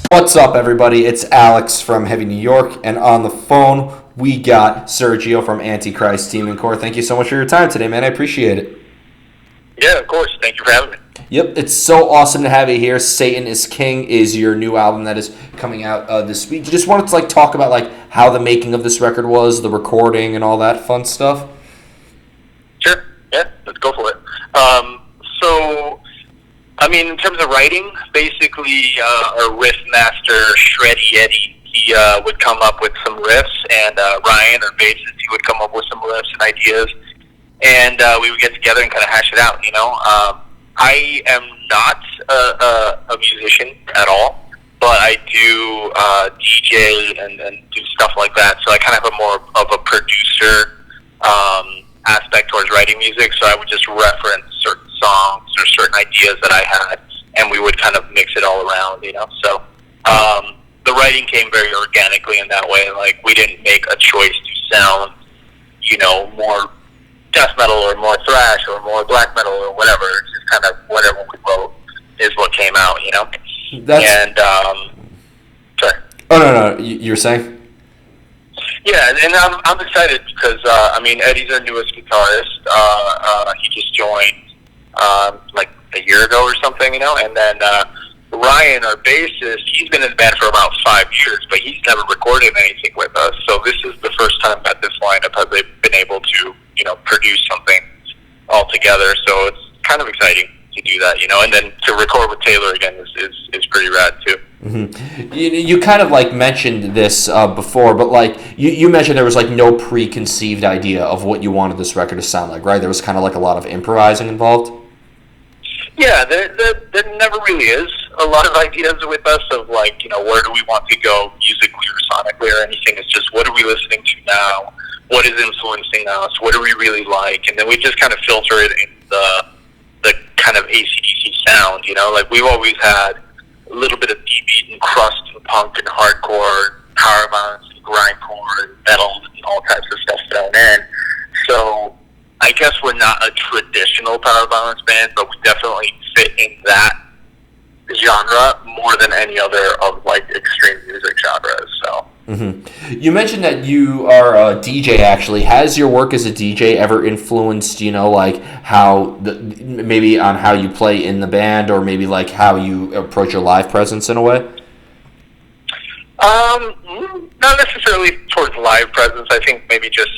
What's up, everybody? It's Alex from Heavy New York, and on the phone, we got Sergio from Antichrist Demoncore. Thank you so much for your time today, man. I appreciate it. Yeah, of course. Thank you for having me. Yep, it's so awesome to have you here. Satan is King is your new album that is coming out this week. You just wanted to talk about how the making of this record was, the recording, and all that fun stuff. Sure. Yeah, let's go for it. In terms of writing, basically, our riff master, Shreddy Eddie, he would come up with some riffs, and Ryan, our bassist, he would come up with some riffs and ideas, and we would get together and kind of hash it out, I am not a musician at all, but I do DJ and do stuff like that, so I kind of have a more of a producer aspect towards writing music, so I would just reference certain songs or certain ideas that I had, and we would kind of mix it all around, So the writing came very organically in that way. Like, we didn't make a choice to sound, more death metal or more thrash or more black metal or whatever. It's just kind of whatever we wrote is what came out, Sorry. Oh, no, you're saying? Yeah, and I'm excited because Eddie's our newest guitarist. He just joined like a year ago or something, and then Ryan, our bassist, he's been in the band for about 5 years, but he's never recorded anything with us. So this is the first time that this lineup has been able to, produce something all together. So it's kind of exciting to do that, and then to record with Taylor again is pretty rad too. Mm-hmm. You kind of mentioned this before, but you mentioned there was no preconceived idea of what you wanted this record to sound like, right? There was kind of a lot of improvising involved. Yeah, there never really is a lot of ideas with us of where do we want to go musically or sonically or anything. It's just what are we listening to now? What is influencing us? What do we really like? And then we just kind of filter it in the kind of ACDC sound, we've always had a little bit of D-beat and crust and punk and hardcore, power violence and grindcore and metal and all types of stuff thrown in. So I guess we're not a traditional power violence band, but we definitely fit in that genre more than any other of extreme music genres. So. Mm-hmm. You mentioned that you are a DJ. Actually, has your work as a DJ ever influenced, how maybe on how you play in the band, or maybe how you approach your live presence in a way? Not necessarily towards live presence. I think maybe just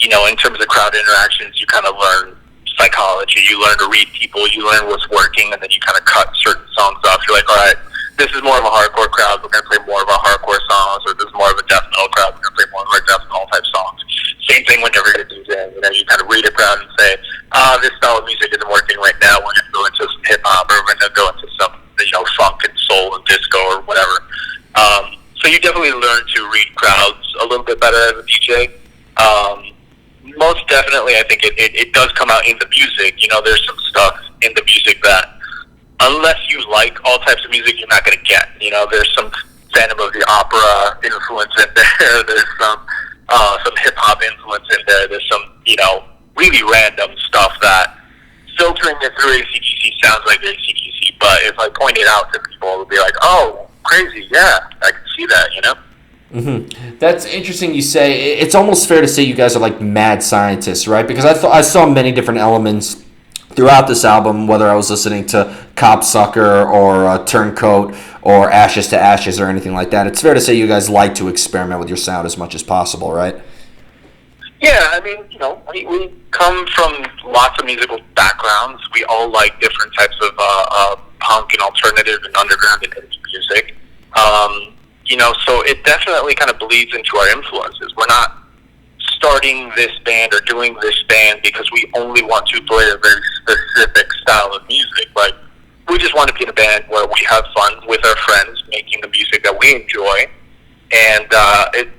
in terms of crowd interactions, you kind of learn psychology. You learn to read people. You learn what's working, and then you kind of cut certain songs off. You're like, all right, this is more of a hardcore crowd. We're going to play more of our hardcore songs, or this is more of a death metal crowd. We're going to play more of our death metal type songs. Same thing whenever it is in. You kind of read a crowd and say, this style of music isn't working right now. We're going to go into some hip hop, or we're going to go into some, funk and soul and disco or whatever. So you definitely learn to read crowds a little bit better as a DJ. Most definitely, I think it does come out in the music. There's some stuff in the music that, unless you like all types of music, you're not going to get. There's some Phantom of the Opera influence in there. There's some hip-hop influence in there. There's some, really random stuff that, filtering it through ACDC sounds like ACDC, but if I point it out to people, it'll be like, oh, crazy, yeah, I can see that, Mm-hmm. That's interesting you say. It's almost fair to say you guys are mad scientists, right? Because I saw many different elements throughout this album, whether I was listening to Copsucker or Turncoat or Ashes to Ashes or anything like that. It's fair to say you guys like to experiment with your sound as much as possible, right? Yeah, we come from lots of musical backgrounds. We all like different types of punk and alternative and underground and indie music. So it definitely kind of bleeds into our influences. We're not starting this band or doing this band because we only want to play a very specific style of music. We just want to be in a band where we have fun with our friends making the music that we enjoy. And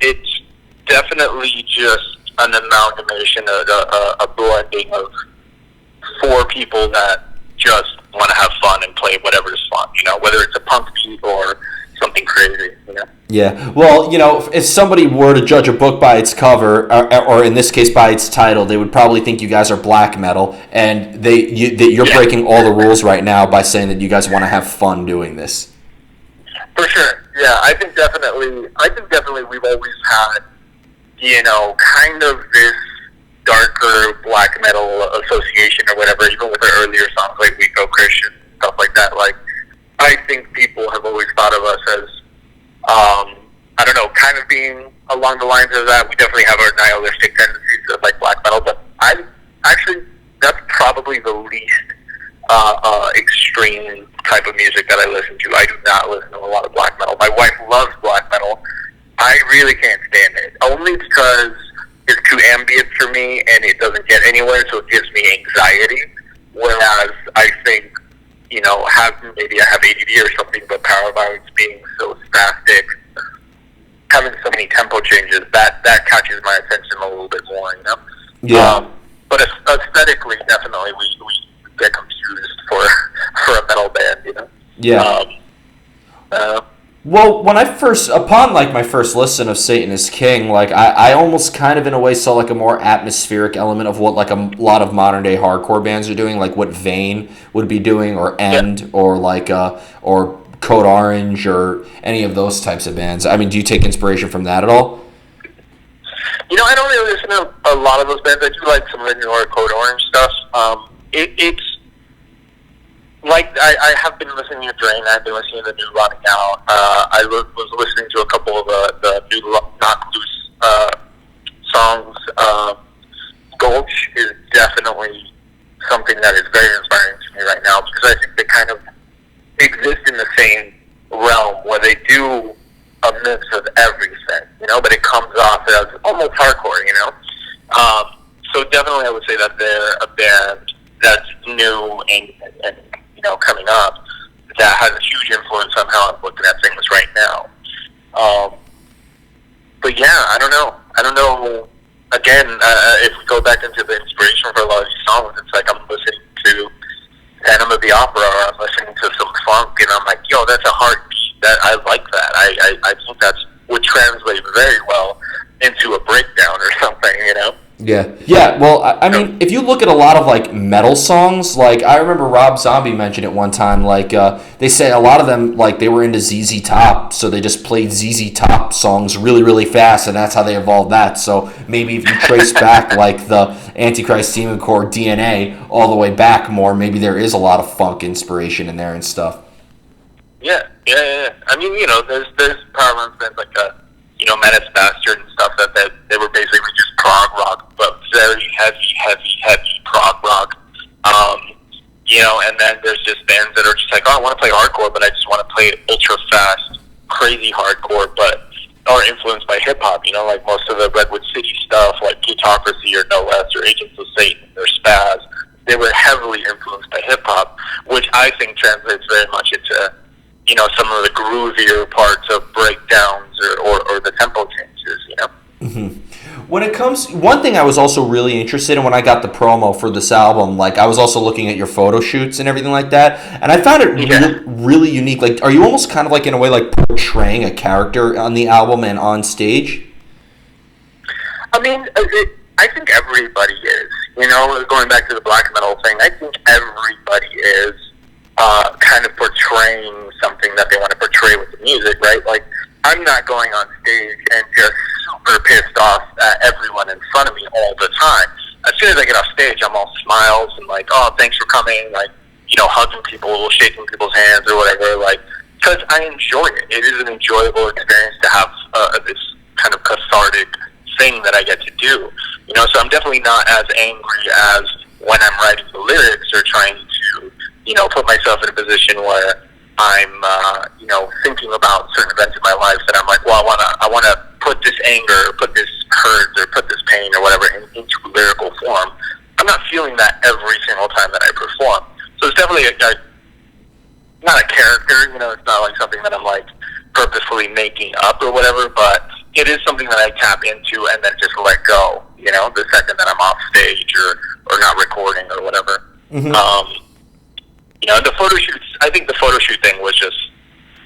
it's definitely just an amalgamation, a blending of four people that just want to have fun and play whatever is fun, whether it's a punk beat or something crazy, Yeah, well, if somebody were to judge a book by its cover, or in this case by its title, they would probably think you guys are black metal, and you're breaking all the rules right now by saying that you guys want to have fun doing this. For sure. Yeah, I think definitely we've always had, kind of this darker black metal association or whatever, even with our earlier songs like We Go Christian, stuff like that. Like, I think people have always thought of us as, I don't know, kind of being along the lines of that. We definitely have our nihilistic tendencies of like black metal, but that's probably the least extreme type of music that I listen to. I do not listen to a lot of black metal. My wife loves black metal. I really can't stand it, only because it's too ambient for me and it doesn't get anywhere, so it gives me anxiety. Whereas I think, maybe I have ADD or something, but Power Violence being so spastic, having so many tempo changes, that catches my attention a little bit more, Yeah. But aesthetically, definitely, we get confused for a metal band, Yeah. Well, when upon like my first listen of Satan is King, like I almost kind of in a way saw like a more atmospheric element of what like a lot of modern day hardcore bands are doing, like what Vane would be doing, or End, or like or Code Orange, or any of those types of bands. I mean, do you take inspiration from that at all? I don't really listen to a lot of those bands. I do like some of the newer Code Orange stuff. It's like I have been listening to Drain. I've been listening to the new Rotting Out. I was listening to a couple of the new Knock Loose songs. Gulch is definitely something that is very inspiring to me right now, because I think they kind of exist in the same realm where they do a mix of everything, but it comes off as almost hardcore, So definitely I would say that they're a band that's new and coming up, that has a huge influence on how I'm looking at things right now. But yeah, I don't know. Again, if we go back into the inspiration for a lot of these songs, it's like I'm listening to Phantom of the Opera, or I'm listening to some funk, and I'm like, yo, that's a heartbeat. That I like that. I think that's would translate very well into a breakdown or something, Yeah. Well, I mean, if you look at a lot of like metal songs, like I remember Rob Zombie mentioned it one time. Like they say a lot of them, like they were into ZZ Top, so they just played ZZ Top songs really, really fast, and that's how they evolved that. So maybe if you trace back like the Antichrist Demoncore DNA all the way back more, maybe there is a lot of funk inspiration in there and stuff. Yeah. I mean, there's power violence bands like Menace Bastard and stuff that they were basically just prog rock, but very heavy prog rock. And then there's just bands that are just like, oh, I want to play hardcore, but I just want to play ultra fast, crazy hardcore, but are influenced by hip hop. Like most of the Redwood City stuff, like Plutocracy or No Less or Agents of Satan or Spaz, they were heavily influenced by hip hop, which I think translates very much into some of the groovier parts of breakdowns or the tempo changes, Mm-hmm. When it comes, one thing I was also really interested in when I got the promo for this album, like I was also looking at your photo shoots and everything like that, and I found it really unique. Like, are you almost kind of like in a way like portraying a character on the album and on stage? I mean, I think everybody is. Going back to the black metal thing, I think everybody is kind of portraying something that they want to portray with the music, right? Like, I'm not going on stage and just super pissed off at everyone in front of me all the time. As soon as I get off stage, I'm all smiles and like, oh, thanks for coming, like, hugging people, shaking people's hands or whatever, like, because I enjoy it. It is an enjoyable experience to have this kind of cathartic thing that I get to do. So I'm definitely not as angry as when I'm writing the lyrics or trying to put myself in a position where I'm, thinking about certain events in my life that I'm like, well, I want to put this anger, put this hurt, or put this pain or whatever into lyrical form. I'm not feeling that every single time that I perform. So it's definitely not a character, it's not like something that I'm like purposefully making up or whatever, but it is something that I tap into and then just let go, the second that I'm off stage or not recording or whatever. Mm-hmm. The photo shoots, I think the photo shoot thing was just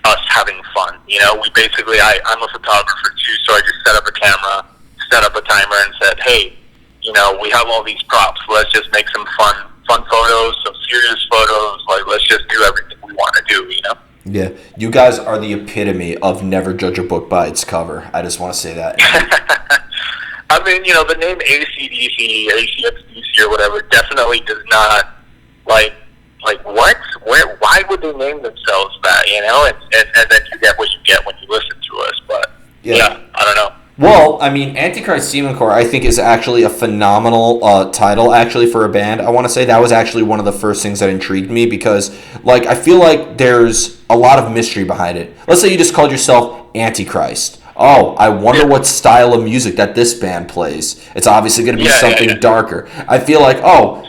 us having fun. We basically, I'm a photographer too, so I just set up a camera, set up a timer, and said, hey, we have all these props. Let's just make some fun photos, some serious photos. Like, let's just do everything we want to do, Yeah. You guys are the epitome of never judge a book by its cover. I just want to say that. I mean, the name ACDC, ACXDC, or whatever definitely does not, like what? Why would they name themselves that, And then you get what you get when you listen to us. But, yeah I don't know. Well, I mean, Antichrist Demoncore, I think, is actually a phenomenal title, actually, for a band. I want to say that was actually one of the first things that intrigued me because, I feel like there's a lot of mystery behind it. Let's say you just called yourself Antichrist. Oh, I wonder what style of music that this band plays. It's obviously going to be something darker. I feel like,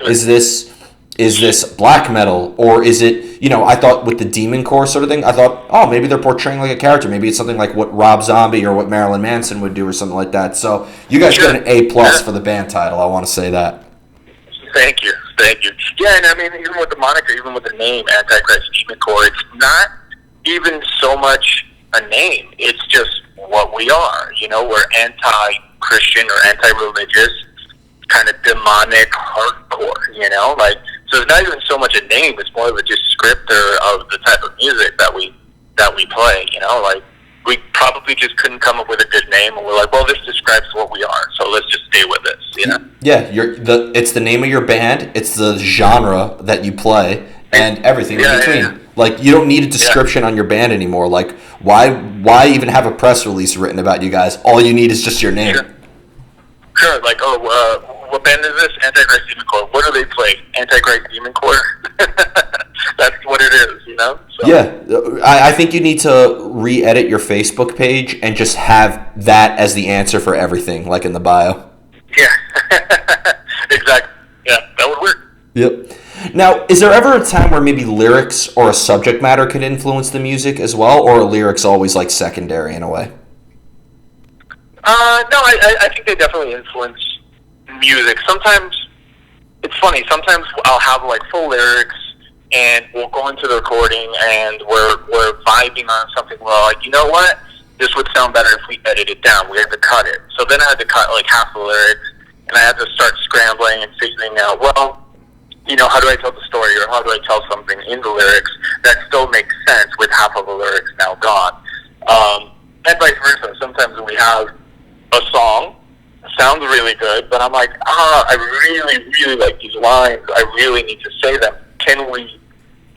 is this black metal, or is it, I thought with the Demoncore sort of thing, I thought, maybe they're portraying like a character. Maybe it's something like what Rob Zombie or what Marilyn Manson would do or something like that. So you guys got an A+ for the band title. I want to say that. Thank you. Yeah, and I mean, even with the moniker, even with the name Antichrist Demoncore, it's not even so much a name. It's just what we are. We're anti-Christian or anti-religious, kind of demonic hardcore, so it's not even so much a name, it's more of a descriptor of the type of music that we play, we probably just couldn't come up with a good name, and we're like, well, this describes what we are, so let's just stay with this, Yeah, it's the name of your band, it's the genre that you play, and everything in between. Yeah. You don't need a description on your band anymore. Why even have a press release written about you guys? All you need is just your name. Sure, what band is this? Antichrist Demoncore. What do they play? Antichrist Demoncore? That's what it is, So. Yeah, I think you need to re-edit your Facebook page and just have that as the answer for everything, like in the bio. Yeah, exactly. Yeah, that would work. Yep. Now, is there ever a time where maybe lyrics or a subject matter could influence the music as well, or are lyrics always secondary in a way? No, I think they definitely influence music. Sometimes it's funny. Sometimes I'll have full lyrics, and we'll go into the recording, and we're vibing on something. Well, you know what? This would sound better if we edit it down. We have to cut it. So then I had to cut half the lyrics, and I had to start scrambling and figuring out, well, how do I tell the story, or how do I tell something in the lyrics that still makes sense with half of the lyrics now gone? And vice versa. Sometimes we have a song, sounds really good, but I'm like, I really, really like these lines. I really need to say them. Can we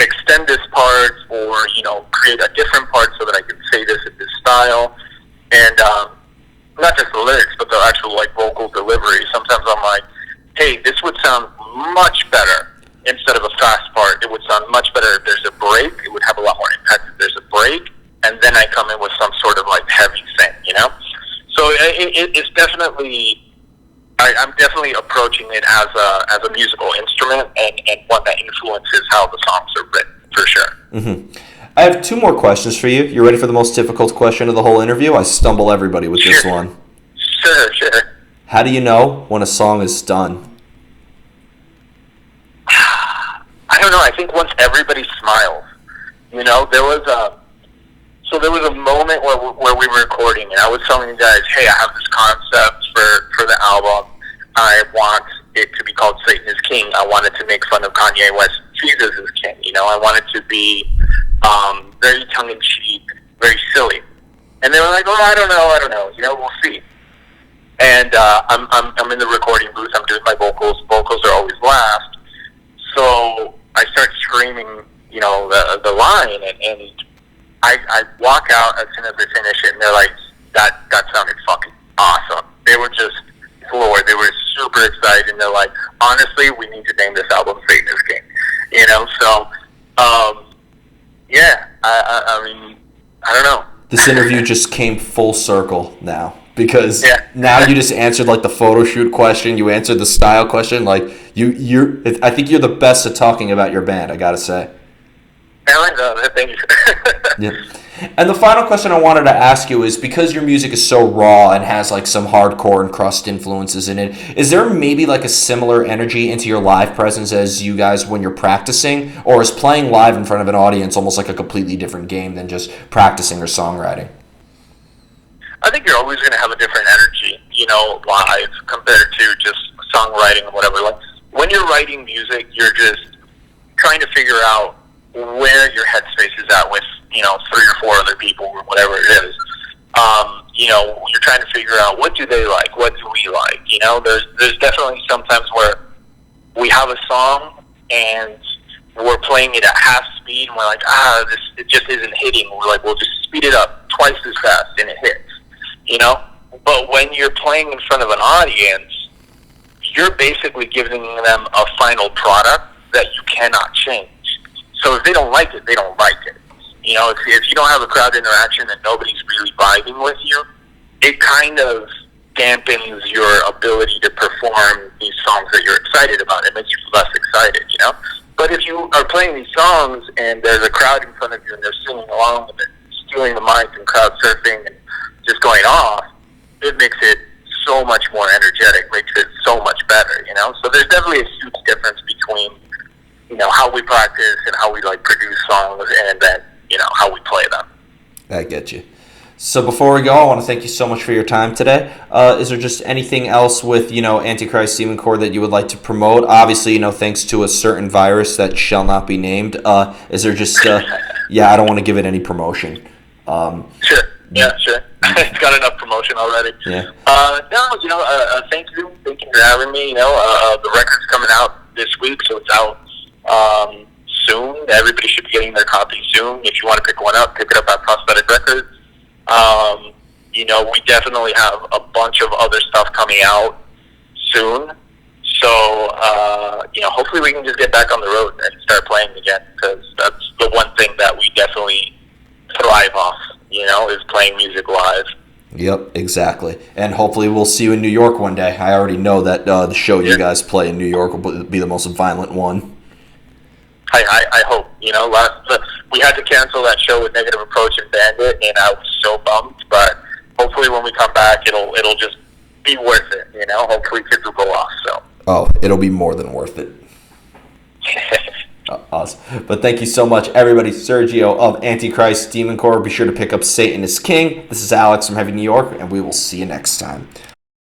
extend this part, or, create a different part so that I can say this in this style? And not just the lyrics, but the actual, vocal delivery. Sometimes I'm like, hey, this would sound much better instead of a fast part. It would sound much better if there's a break. It would have a lot more impact if there's a break. And then I come in with some sort of, heavy thing, So it's definitely... I'm definitely approaching it as a musical instrument, and one that influences how the songs are written, for sure. Mm-hmm. I have two more questions for you. You ready for the most difficult question of the whole interview? I stumble everybody with this one. Sure. How do you know when a song is done? I don't know. I think once everybody smiles. There was a moment where we were recording, and I was telling you guys, hey, I have this concept for the album. I want it to be called Satan is King. I wanted to make fun of Kanye West. Jesus is King. I want it to be very tongue-in-cheek, very silly. And they were like, I don't know. We'll see. And I'm in the recording booth. I'm doing my vocals. Vocals are always last. So I start screaming, the line, and I walk out as soon as they finish it, and they're like, that sounded fucking awesome. They were just floored. They were super excited, and they're like, honestly, we need to name this album Satan is King. So, yeah, I mean, I don't know. This interview just came full circle now, because now you just answered the Photoshoot question, you answered the style question, I think you're the best at talking about your band, I gotta say. Thank you. Yeah. And the final question I wanted to ask you is, because your music is so raw and has some hardcore and crust influences in it, is there maybe a similar energy into your live presence as you guys when you're practicing, or is playing live in front of an audience almost a completely different game than just practicing or songwriting? I think you're always going to have a different energy, live compared to just songwriting or whatever. When you're writing music, you're just trying to figure out where your headspace is at 3 or 4 other people or whatever it is. You're trying to figure out, what do they like, what do we like. There's definitely sometimes where we have a song and we're playing it at half speed and we're like, it just isn't hitting. We're like, we'll just speed it up twice as fast and it hits. But when you're playing in front of an audience, you're basically giving them a final product that you cannot change. So if they don't like it, they don't like it. If you don't have a crowd interaction and nobody's really vibing with you, it kind of dampens your ability to perform these songs that you're excited about. It makes you less excited, But if you are playing these songs and there's a crowd in front of you and they're singing along with it, stealing the mic and crowd surfing and just going off, it makes it so much more energetic, makes it so much better, So there's definitely a huge difference between, how we practice and how we produce songs and then, how we play them. I get you. So before we go, I want to thank you so much for your time today. Is there just anything else with, Antichrist Demoncore that you would like to promote? Obviously, thanks to a certain virus that shall not be named. Is there just, I don't want to give it any promotion. Sure. Yeah, sure. It's got enough promotion already. Yeah. Thank you. Thank you for having me. The record's coming out this week, so it's out soon. Everybody should be getting their copy soon. If you want to pick one up, pick it up at Prosthetic Records. We definitely have a bunch of other stuff coming out soon. So, hopefully we can just get back on the road and start playing again, because that's the one thing that we definitely thrive off, is playing music live. Yep, exactly. And hopefully we'll see you in New York one day. I already know that the show you guys play in New York will be the most violent one. I hope. We had to cancel that show with Negative Approach and Bandit, and I was so bummed. But hopefully, when we come back, it'll just be worth it. Hopefully, kids will go off. So. Oh, it'll be more than worth it. Awesome. But thank you so much, everybody. Sergio of Antichrist Demoncore. Be sure to pick up Satan is King. This is Alex from Heavy New York, and we will see you next time.